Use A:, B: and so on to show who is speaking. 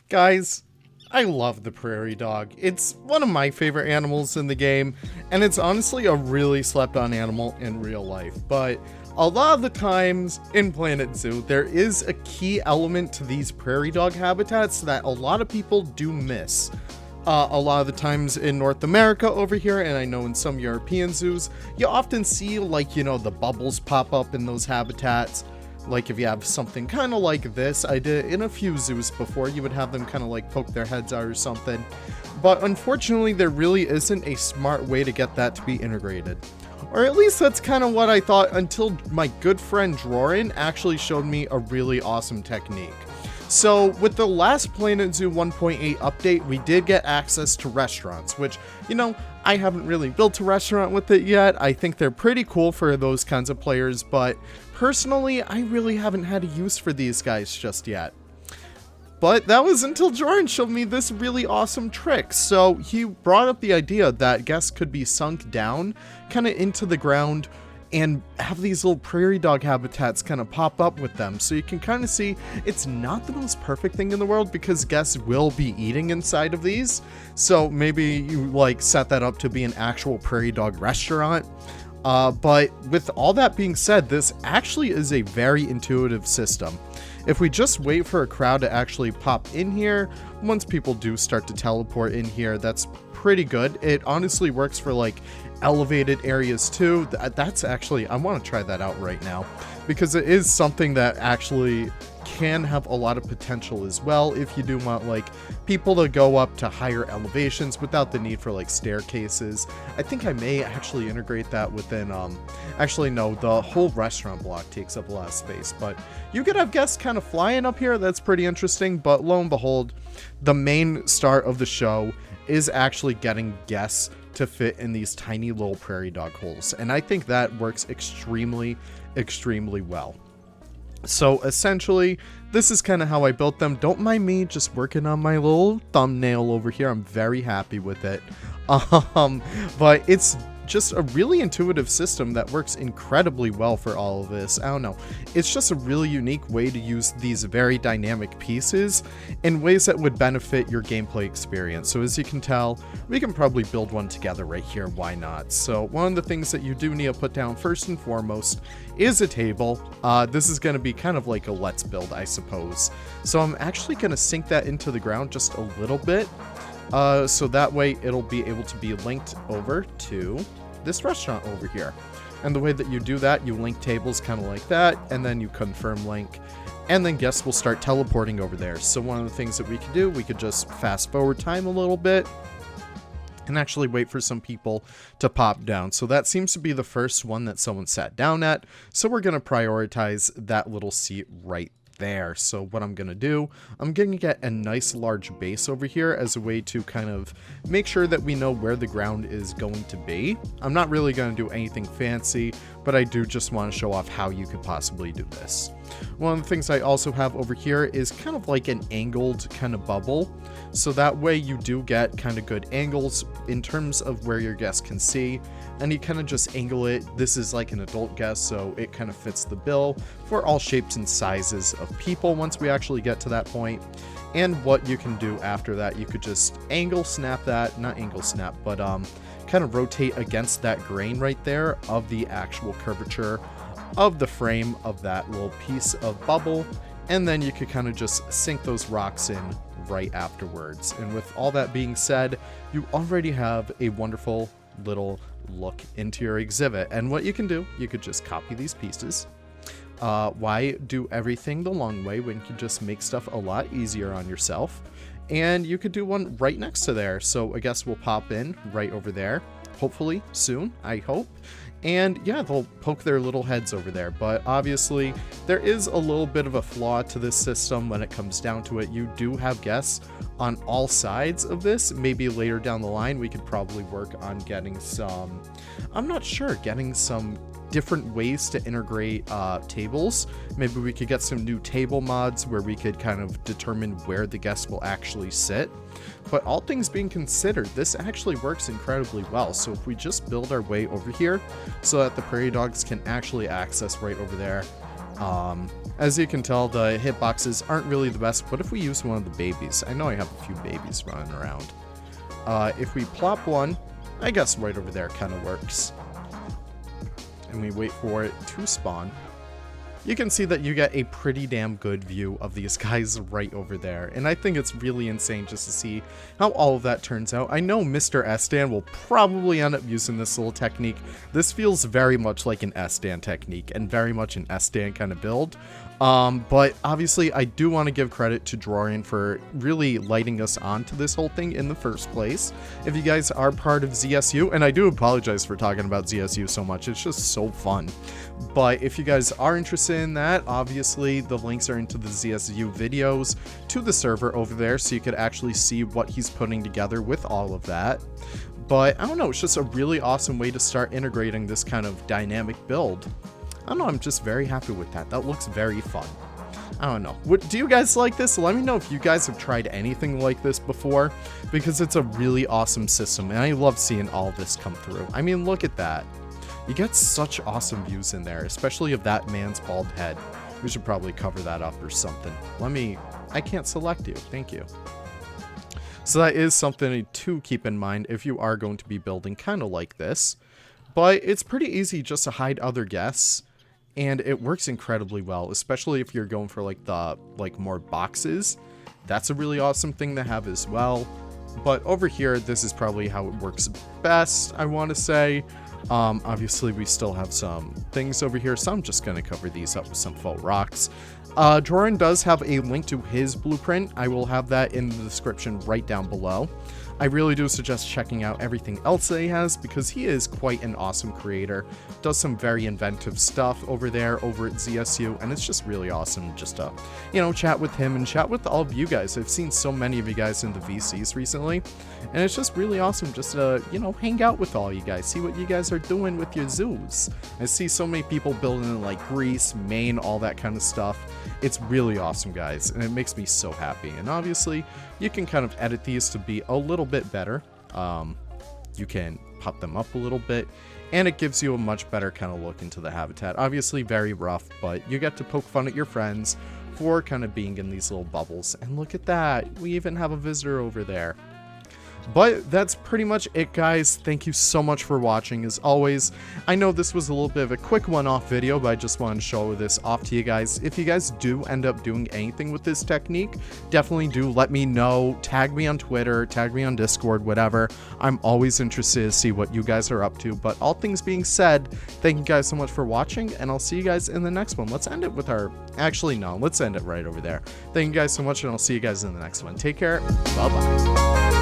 A: Guys, I love the prairie dog. It's one of my favorite animals in the game, and it's honestly a really slept on animal in real life. But a lot of the times in Planet Zoo, there is a key element to these prairie dog habitats that a lot of people do miss. A lot of the times in North America over here, and I know in some European zoos, you often see the bubbles pop up in those habitats. Like if you have something kind of like this, I did in a few zoos before, you would have them kind of like poke their heads out or something. But unfortunately, there really isn't a smart way to get that to be integrated. Or at least that's kind of what I thought until my good friend Drorin actually showed me a really awesome technique. So with the last Planet Zoo 1.8 update, we did get access to restaurants, which, I haven't really built a restaurant with it yet. I think they're pretty cool for those kinds of players, but personally, I really haven't had a use for these guys just yet. But that was until Jordan showed me this really awesome trick. So he brought up the idea that guests could be sunk down kind of into the ground and have these little prairie dog habitats kind of pop up with them. So you can kind of see it's not the most perfect thing in the world because guests will be eating inside of these. So maybe you set that up to be an actual prairie dog restaurant. But with all that being said, this actually is a very intuitive system. If we just wait for a crowd to actually pop in here, once people do start to teleport in here, that's pretty good. It honestly works for elevated areas too. That's actually, I want to try that out right now because it is something that actually can have a lot of potential as well if you do want people to go up to higher elevations without the need for staircases. I think I may actually integrate that within actually no, the whole restaurant block takes up a lot of space, but you could have guests kind of flying up here. That's pretty interesting. But lo and behold, the main start of the show is actually getting guests to fit in these tiny little prairie dog holes, and I think that works extremely well. So essentially, this is kind of how I built them. Don't mind me just working on my little thumbnail over here. I'm very happy with it. But it's just a really intuitive system that works incredibly well for all of this. I don't know. It's just a really unique way to use these very dynamic pieces in ways that would benefit your gameplay experience. So as you can tell, we can probably build one together right here. Why not? So one of the things that you do need to put down first and foremost is a table. This is going to be kind of like a let's build, I suppose. So I'm actually going to sink that into the ground just a little bit. So that way it'll be able to be linked over to this restaurant over here. And the way that you do that, you link tables kind of like that, and then you confirm link, and then guests will start teleporting over there. So one of the things that we could do, we could just fast forward time a little bit and actually wait for some people to pop down. So that seems to be the first one that someone sat down at. So we're going to prioritize that little seat right there. So what I'm going to do, I'm going to get a nice large base over here as a way to kind of make sure that we know where the ground is going to be. I'm not really going to do anything fancy, but I do just want to show off how you could possibly do this. One of the things I also have over here is kind of like an angled kind of bubble. So that way you do get kind of good angles in terms of where your guests can see, and you kind of just angle it. This is like an adult guest, so it kind of fits the bill for all shapes and sizes of people once we actually get to that point. And what you can do after that, you could just angle snap that, not angle snap, but kind of rotate against that grain right there of the actual curvature of the frame of that little piece of bubble. And then you could kind of just sink those rocks in right afterwards. And with all that being said, you already have a wonderful little look into your exhibit. And what you can do, you could just copy these pieces. Why do everything the long way when you can just make stuff a lot easier on yourself? And you could do one right next to there. So I guess we'll pop in right over there, hopefully soon, I hope. And yeah, they'll poke their little heads over there. But obviously, there is a little bit of a flaw to this system when it comes down to it. You do have guests on all sides of this. Maybe later down the line, we could probably work on getting some, I'm not sure, getting some different ways to integrate tables. Maybe we could get some new table mods where we could kind of determine where the guests will actually sit. But all things being considered, this actually works incredibly well. So if we just build our way over here so that the prairie dogs can actually access right over there, As you can tell, the hitboxes aren't really the best, but if we use one of the babies, I know I have a few babies running around. If we plop one, I guess right over there kind of works. And we wait for it to spawn. You can see that you get a pretty damn good view of these guys right over there. And I think it's really insane just to see how all of that turns out. I know Mr. S-Dan will probably end up using this little technique. This feels very much like an S-Dan technique and very much an S-Dan kind of build. But obviously I do want to give credit to Drawing for really lighting us onto this whole thing in the first place. If you guys are part of ZSU, and I do apologize for talking about ZSU so much, it's just so fun. But if you guys are interested in that, obviously the links are into the ZSU videos to the server over there, so you could actually see what he's putting together with all of that. But I don't know, it's just a really awesome way to start integrating this kind of dynamic build. I don't know, I'm just very happy with that. That looks very fun. I don't know. Do you guys like this? Let me know if you guys have tried anything like this before, because it's a really awesome system, and I love seeing all this come through. I mean, look at that. You get such awesome views in there, especially of that man's bald head. We should probably cover that up or something. I can't select you. Thank you. So that is something to keep in mind if you are going to be building kind of like this. But it's pretty easy just to hide other guests. And it works incredibly well, especially if you're going for like more boxes. That's a really awesome thing to have as well. But over here, this is probably how it works best, I want to say. Obviously, we still have some things over here, so I'm just going to cover these up with some faux rocks. Doran does have a link to his blueprint. I will have that in the description right down below. I really do suggest checking out everything else that he has, because he is quite an awesome creator. Does some very inventive stuff over there over at ZSU, and it's just really awesome just to, you know, chat with him and chat with all of you guys. I've seen so many of you guys in the VCs recently, and it's just really awesome just to, you know, hang out with all you guys, see what you guys are doing with your zoos. I see so many people building in like Greece, Maine, all that kind of stuff. It's really awesome, guys, and it makes me so happy. And obviously, you can kind of edit these to be a little bit better. You can pop them up a little bit, and it gives you a much better kind of look into the habitat. Obviously, very rough, but you get to poke fun at your friends for kind of being in these little bubbles. And look at that. We even have a visitor over there. But that's pretty much it, guys. Thank you so much for watching. As always, I know this was a little bit of a quick one-off video, but I just wanted to show this off to you guys. If you guys do end up doing anything with this technique, definitely do let me know. Tag me on Twitter, tag me on Discord, whatever. I'm always interested to see what you guys are up to. But all things being said, thank you guys so much for watching, and I'll see you guys in the next one. Let's end it with our... Actually, no. Let's end it right over there. Thank you guys so much, and I'll see you guys in the next one. Take care. Bye-bye.